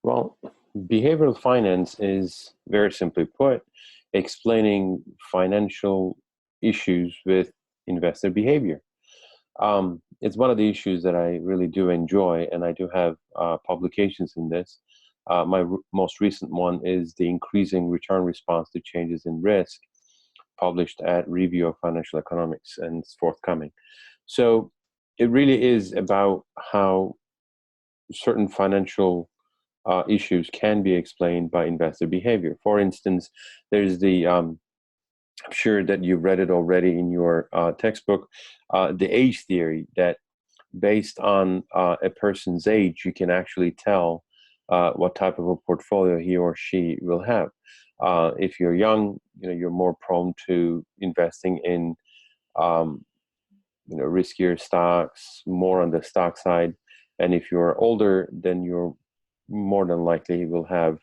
Well, behavioral finance is very simply put, explaining financial issues with investor behavior. It's one of the issues that I really do enjoy, and I do have publications in this. My most recent one is the increasing return response to changes in risk, published at Review of Financial Economics, and it's forthcoming. So it really is about how certain financial issues can be explained by investor behavior. For instance, there's I'm sure that you've read it already in your textbook, the age theory that based on a person's age, you can actually tell what type of a portfolio he or she will have. If you're young, you're more prone to investing in um, riskier stocks, more on the stock side. And if you're older, then you're more than likely will have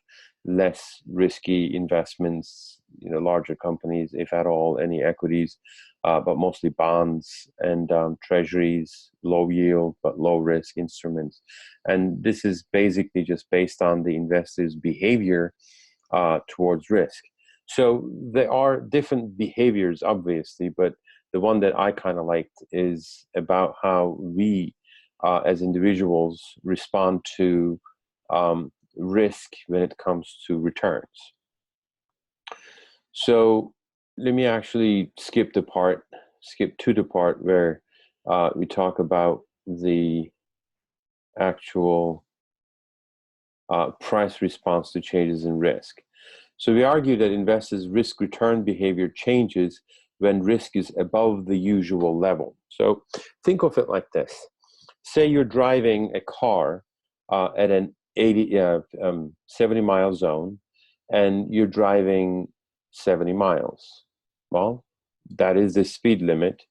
less risky investments, larger companies, if at all, any equities, but mostly bonds and treasuries, low yield but low risk instruments. And this is basically just based on the investor's behavior towards risk. So there are different behaviors, obviously, but the one that I kind of liked is about how we, as individuals, respond to risk when it comes to returns. So let me actually skip to the part where we talk about the actual price response to changes in risk. So we argue that investors' risk return behavior changes when risk is above the usual level. So think of it like this. Say you're driving a car at an 70-mile zone, and you're driving 70 miles. Well, that is the speed limit,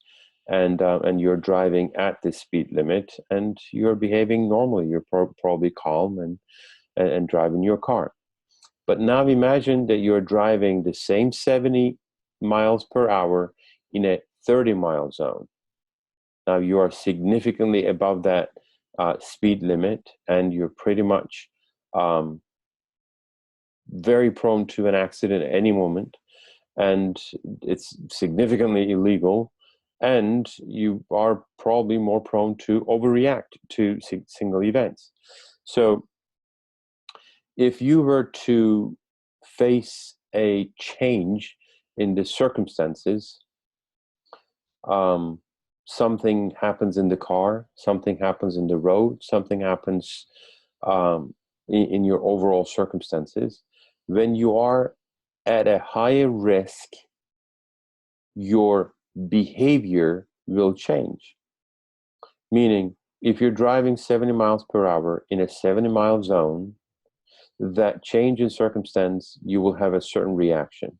and you're driving at the speed limit, and you're behaving normally. You're probably calm and driving your car. But now imagine that you're driving the same 70 miles per hour in a 30-mile zone. Now you are significantly above that speed limit, and you're pretty much very prone to an accident at any moment, and it's significantly illegal, and you are probably more prone to overreact to single events. So if you were to face a change in the circumstances, something happens in the car, something happens in the road, something happens in your overall circumstances. When you are at a higher risk, your behavior will change. Meaning, if you're driving 70 miles per hour in a 70-mile zone, that change in circumstance, you will have a certain reaction.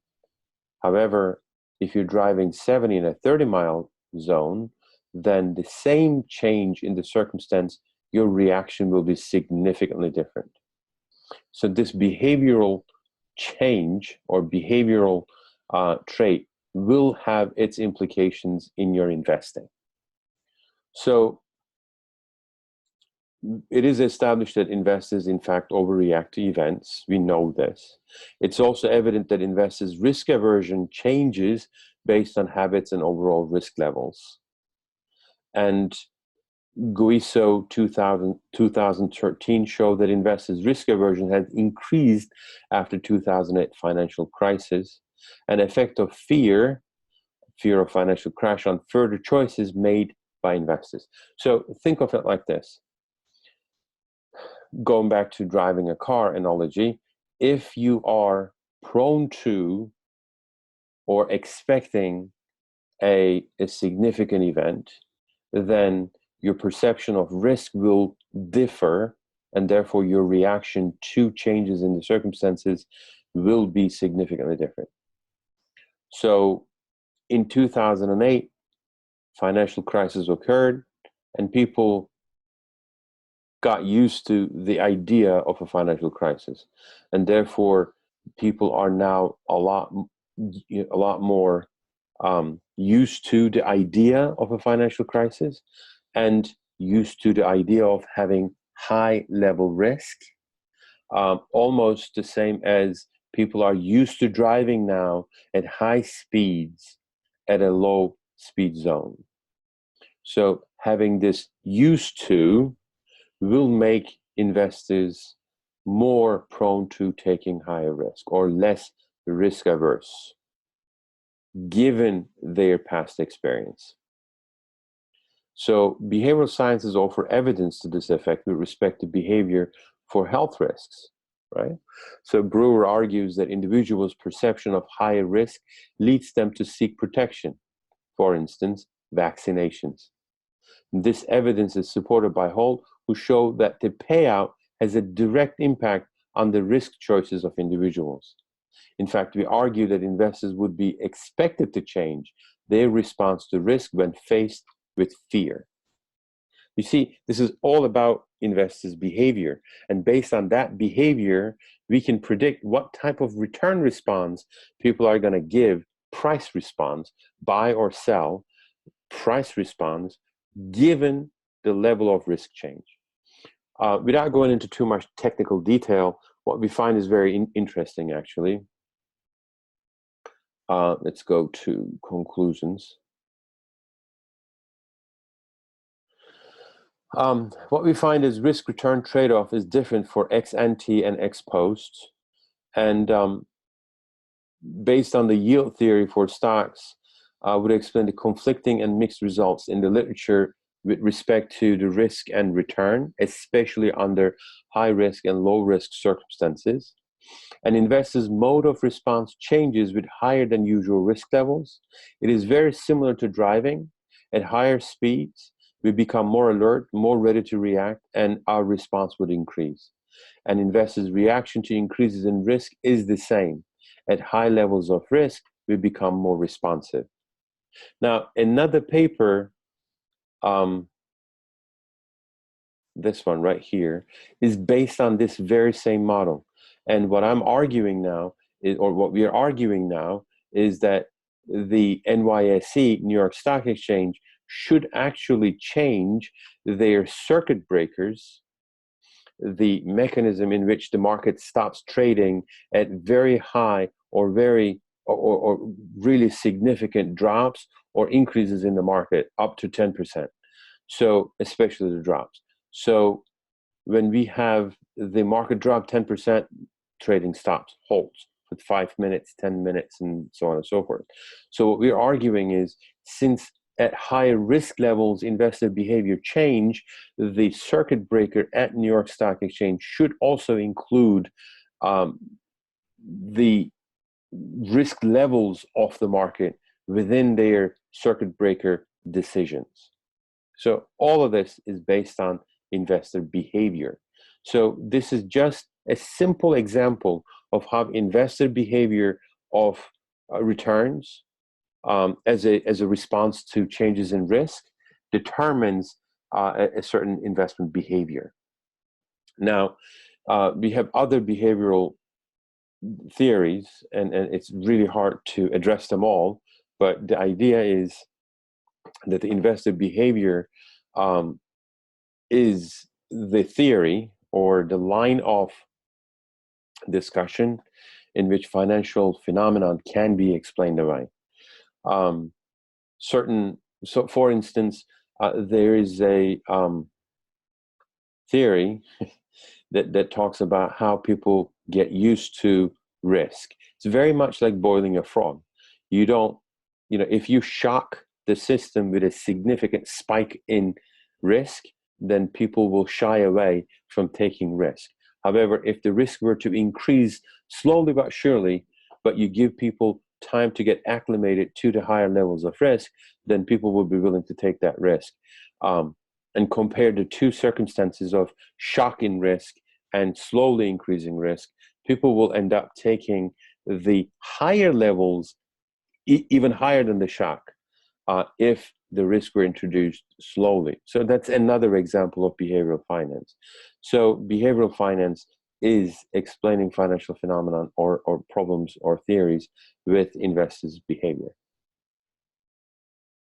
However, if you're driving 70 in a 30-mile zone, then the same change in the circumstance, your reaction will be significantly different. So this behavioral change or behavioral trait will have its implications in your investing. So it is established that investors, in fact, overreact to events. We know this. It's also evident that investors' risk aversion changes based on habits and overall risk levels. And Guiso 2013 showed that investors' risk aversion had increased after 2008 financial crisis, an effect of fear of financial crash on further choices made by investors. So think of it like this. Going back to driving a car analogy, if you are prone to or expecting a significant event, then your perception of risk will differ, and therefore your reaction to changes in the circumstances will be significantly different. So in 2008, financial crisis occurred, and people got used to the idea of a financial crisis, and therefore people are now a lot more used to the idea of a financial crisis and used to the idea of having high level risk, almost the same as people are used to driving now at high speeds at a low speed zone. So having this used to will make investors more prone to taking higher risk or less risk averse, given their past experience. So behavioral sciences offer evidence to this effect with respect to behavior for health risks, right? So Brewer argues that individuals' perception of higher risk leads them to seek protection, for instance, vaccinations. This evidence is supported by Holt, who show that the payout has a direct impact on the risk choices of individuals. In fact, we argue that investors would be expected to change their response to risk when faced with fear. You see, this is all about investors' behavior. And based on that behavior, we can predict what type of return response people are going to give, price response, buy or sell, price response, given the level of risk change. Without going into too much technical detail, what we find is very interesting, actually. Let's go to conclusions. What we find is risk-return trade-off is different for ex-ante and ex-post. And based on the yield theory for stocks, would explain the conflicting and mixed results in the literature with respect to the risk and return, especially under high risk and low risk circumstances. An investor's mode of response changes with higher than usual risk levels. It is very similar to driving. At higher speeds, we become more alert, more ready to react, and our response would increase. An investor's reaction to increases in risk is the same. At high levels of risk, we become more responsive. Now, another paper, this one right here, is based on this very same model. And what I'm arguing now, or what we are arguing now, is that the NYSE, New York Stock Exchange, should actually change their circuit breakers, the mechanism in which the market stops trading at very high or very or really significant drops or increases in the market up to 10%. So especially the drops. So when we have the market drop 10%, trading stops, halts for 5 minutes, 10 minutes, and so on and so forth. So what we're arguing is, since at higher risk levels investor behavior change, the circuit breaker at New York Stock Exchange should also include the risk levels of the market within their circuit breaker decisions. So all of this is based on investor behavior. So this is just a simple example of how investor behavior of returns as a response to changes in risk determines a certain investment behavior. Now, we have other behavioral theories, and it's really hard to address them all, but the idea is that the investor behavior is the theory or the line of discussion in which financial phenomenon can be explained away. So for instance, there is a theory that talks about how people get used to risk. It's very much like boiling a frog. You don't, if you shock the system with a significant spike in risk, then people will shy away from taking risk. However, if the risk were to increase slowly but surely, but you give people time to get acclimated to the higher levels of risk, then people will be willing to take that risk. And compare the two circumstances of shock in risk and slowly increasing risk, people will end up taking the higher levels, even higher than the shock, if the risk were introduced slowly. So that's another example of behavioral finance. So behavioral finance is explaining financial phenomenon or problems or theories with investors' behavior.